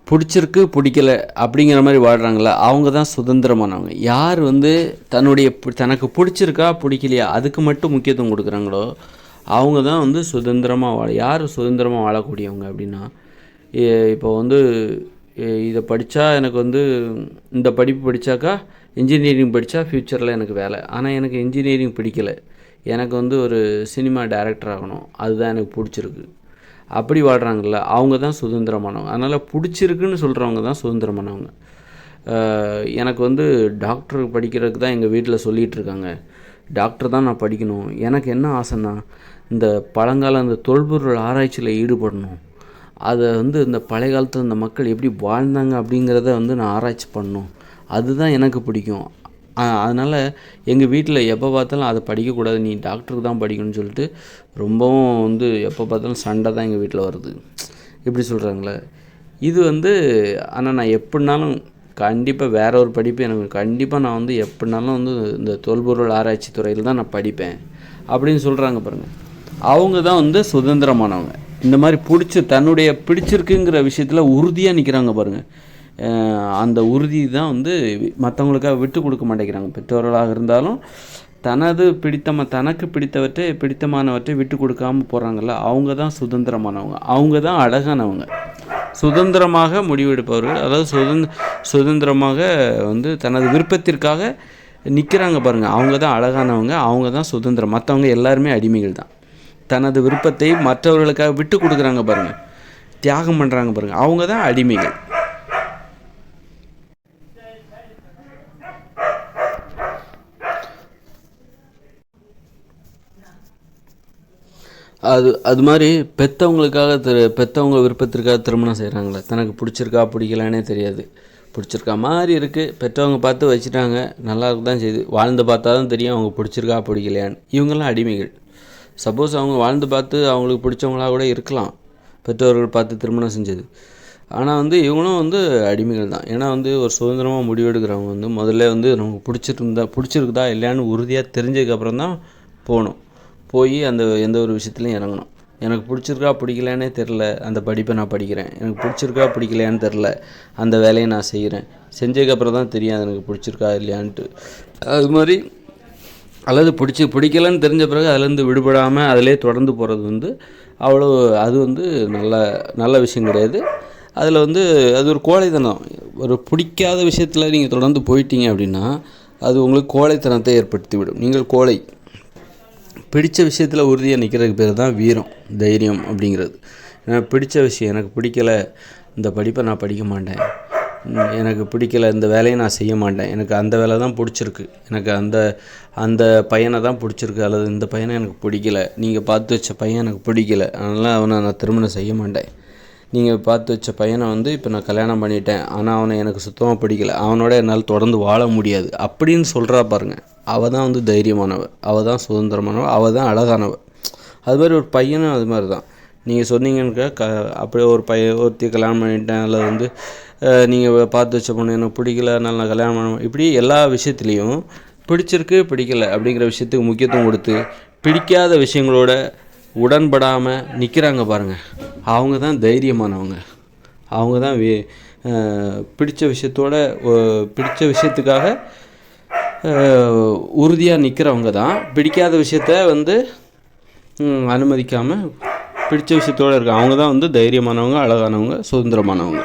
பிடிச்சிருக்கு பிடிக்கல அப்படிங்கிற மாதிரி வாழ்கிறாங்கள அவங்க தான் சுதந்திரமானவங்க. யார் தனக்கு பிடிச்சிருக்கா பிடிக்கலையா அதுக்கு மட்டும் முக்கியத்துவம் கொடுக்குறாங்களோ அவங்க தான் சுதந்திரமாக யார் சுதந்திரமாக வாழக்கூடியவங்க அப்படின்னா, இப்போ இதை படித்தா எனக்கு இந்த படிப்பு படித்தாக்கா இன்ஜினியரிங் படித்தா ஃப்யூச்சரில் எனக்கு வேலை, ஆனால் எனக்கு இன்ஜினியரிங் பிடிக்கலை, எனக்கு ஒரு சினிமா டைரக்டர் ஆகணும், அதுதான் எனக்கு பிடிச்சிருக்கு, அப்படி வாழ்கிறாங்கல்ல அவங்க தான் சுதந்திரமானவங்க. அதனால் பிடிச்சிருக்குன்னு சொல்கிறவங்க தான் சுதந்திரமானவங்க. எனக்கு டாக்டர் படிக்கிறதுக்கு தான் எங்கள் வீட்டில் சொல்லிகிட்ருக்காங்க, டாக்டர் தான் நான் படிக்கணும். எனக்கு என்ன ஆசைன்னா இந்த பழங்கால அந்த தொல்பொருள் ஆராய்ச்சியில் ஈடுபடணும், அதை இந்த பழைய காலத்தில் இந்த மக்கள் எப்படி வாழ்ந்தாங்க அப்படிங்கிறத நான் ஆராய்ச்சி பண்ணணும், அதுதான் எனக்கு பிடிக்கும். அதனால் எங்கள் வீட்டில் எப்போ பார்த்தாலும் அதை படிக்கக்கூடாது, நீ டாக்டருக்கு தான் படிக்கணும்னு சொல்லிட்டு ரொம்பவும் எப்போ பார்த்தாலும் சண்டை தான் எங்கள் வீட்டில் வருது. இப்படி சொல்கிறாங்களே இது ஆனால் நான் எப்படினாலும் கண்டிப்பாக வேற ஒரு படிப்பு எனக்கு கண்டிப்பாக நான் எப்படினாலும் இந்த தொல்பொருள் ஆராய்ச்சி துறையில் தான் நான் படிப்பேன் அப்படின்னு சொல்கிறாங்க பாருங்கள். அவங்க தான் சுதந்திரமானவங்க. இந்த மாதிரி தன்னுடைய பிடிச்சிருக்குங்கிற விஷயத்தில் உறுதியாக நிற்கிறாங்க பாருங்கள். அந்த உறுதி தான் மற்றவங்களுக்காக விட்டு கொடுக்க மாட்டேங்கிறாங்க. பெற்றோர்களாக இருந்தாலும் தனக்கு பிடித்தமானவற்றை விட்டு கொடுக்காமல் போகிறாங்கல்ல அவங்க தான் சுதந்திரமானவங்க. அவங்க தான் அழகானவங்க. சுதந்திரமாக முடிவெடுப்பவர்கள், அதாவது சுதந்திரமாக தனது விருப்பத்திற்காக நிற்கிறாங்க பாருங்கள், அவங்க தான் அழகானவங்க, அவங்க தான் சுதந்திரம். மற்றவங்க எல்லாருமே அடிமைகள் தான். தனது விருப்பத்தை மற்றவர்களுக்காக விட்டு கொடுக்குறாங்க பாருங்கள், தியாகம் பண்ணுறாங்க பாருங்கள், அவங்க தான் அடிமைகள். அது மாதிரி பெற்றவங்க விருப்பத்திற்காக திருமணம் செய்கிறாங்களே, தனக்கு பிடிச்சிருக்கா பிடிக்கலானே தெரியாது, பிடிச்சிருக்கா மாதிரி இருக்குது, பெற்றவங்க பார்த்து வச்சுட்டாங்க, நல்லா இருக்கு தான் செய்யுது, வாழ்ந்து பார்த்தா தான் தெரியும் அவங்க பிடிச்சிருக்கா பிடிக்கலையான்னு. இவங்கெல்லாம் அடிமைகள். சப்போஸ் அவங்க வாழ்ந்து பார்த்து அவங்களுக்கு பிடிச்சவங்களாக கூட இருக்கலாம், பெற்றோர்கள் பார்த்து திருமணம் செஞ்சது. ஆனால் இவங்களும் அடிமைகள் தான். ஏன்னா ஒரு சுதந்திரமாக முடிவெடுக்கிறவங்க முதல்ல நமக்கு பிடிச்சிருக்குதா இல்லையான்னு உறுதியாக தெரிஞ்சதுக்கப்புறம் தான் போய் அந்த எந்த ஒரு விஷயத்துலையும் இறங்கணும். எனக்கு பிடிச்சிருக்கா பிடிக்கலையானே தெரில, அந்த படிப்பை நான் படிக்கிறேன், எனக்கு பிடிச்சிருக்கா பிடிக்கலையான்னு தெரில, அந்த வேலையை நான் செய்கிறேன், செஞ்சதுக்கப்புறம் தான் தெரியும் எனக்கு பிடிச்சிருக்கா இல்லையான்ட்டு. அது மாதிரி அல்லது பிடிக்கலன்னு தெரிஞ்ச பிறகு அதுலேருந்து விடுபடாமல் அதிலே தொடர்ந்து போகிறது அவ்வளோ அது நல்ல விஷயம் கிடையாது. அதில் அது ஒரு கோழைத்தனம். ஒரு பிடிக்காத விஷயத்தில் நீங்கள் தொடர்ந்து போயிட்டீங்க அப்படின்னா அது உங்களுக்கு கோழைத்தனத்தை ஏற்படுத்தி விடும். நீங்கள் கோழை. பிடித்த விஷயத்தில் உறுதியாக நிற்கிறதுக்கு பேர் தான் வீரம், தைரியம் அப்படிங்கிறது. எனக்கு பிடித்த விஷயம், எனக்கு பிடிக்கலை இந்த படிப்பை நான் படிக்க மாட்டேன், எனக்கு பிடிக்கலை இந்த வேலையை நான் செய்ய மாட்டேன், எனக்கு அந்த வேலை தான் பிடிச்சிருக்கு, எனக்கு அந்த பையனை தான் பிடிச்சிருக்கு, அல்லது இந்த பையனை எனக்கு பிடிக்கலை, நீங்கள் பார்த்து வச்ச பையன் எனக்கு பிடிக்கலை, அதனால் அவனை நான் திருமணம் செய்ய மாட்டேன், நீங்கள் பார்த்து வச்ச பையனை இப்போ நான் கல்யாணம் பண்ணிட்டேன், ஆனால் அவனை எனக்கு சுத்தமாக பிடிக்கலை, அவனோட என்னால் தொடர்ந்து வாழ முடியாது அப்படின்னு சொல்கிறா பாருங்கள், அவள் தான் தைரியமானவ, அவள் தான் சுதந்திரமானவ, அவள் தான் அழகானவ. அது மாதிரி ஒரு பையனும் அது மாதிரி தான். நீங்கள் சொன்னீங்கன்னு அப்படியே ஒருத்தி கல்யாணம் பண்ணிட்டேன், அல்லது நீங்கள் பார்த்து வச்ச பொண்ணு எனக்கு பிடிக்கல அதனால் நான் கல்யாணம் பண்ண, இப்படி எல்லா விஷயத்துலேயும் பிடிச்சிருக்கு பிடிக்கலை அப்படிங்கிற விஷயத்துக்கு முக்கியத்துவம் கொடுத்து பிடிக்காத விஷயங்களோட உடன்படாமல் நிற்கிறாங்க பாருங்கள், அவங்க தான் தைரியமானவங்க. அவங்க தான் பிடித்த விஷயத்துக்காக உறுதியாக நிற்கிறவங்க தான். பிடிக்காத விஷயத்த அனுமதிக்காமல் பிடித்த விஷயத்தோடு இருக்காங்க. அவங்க தான் தைரியமானவங்க, அழகானவங்க, சுதந்திரமானவங்க.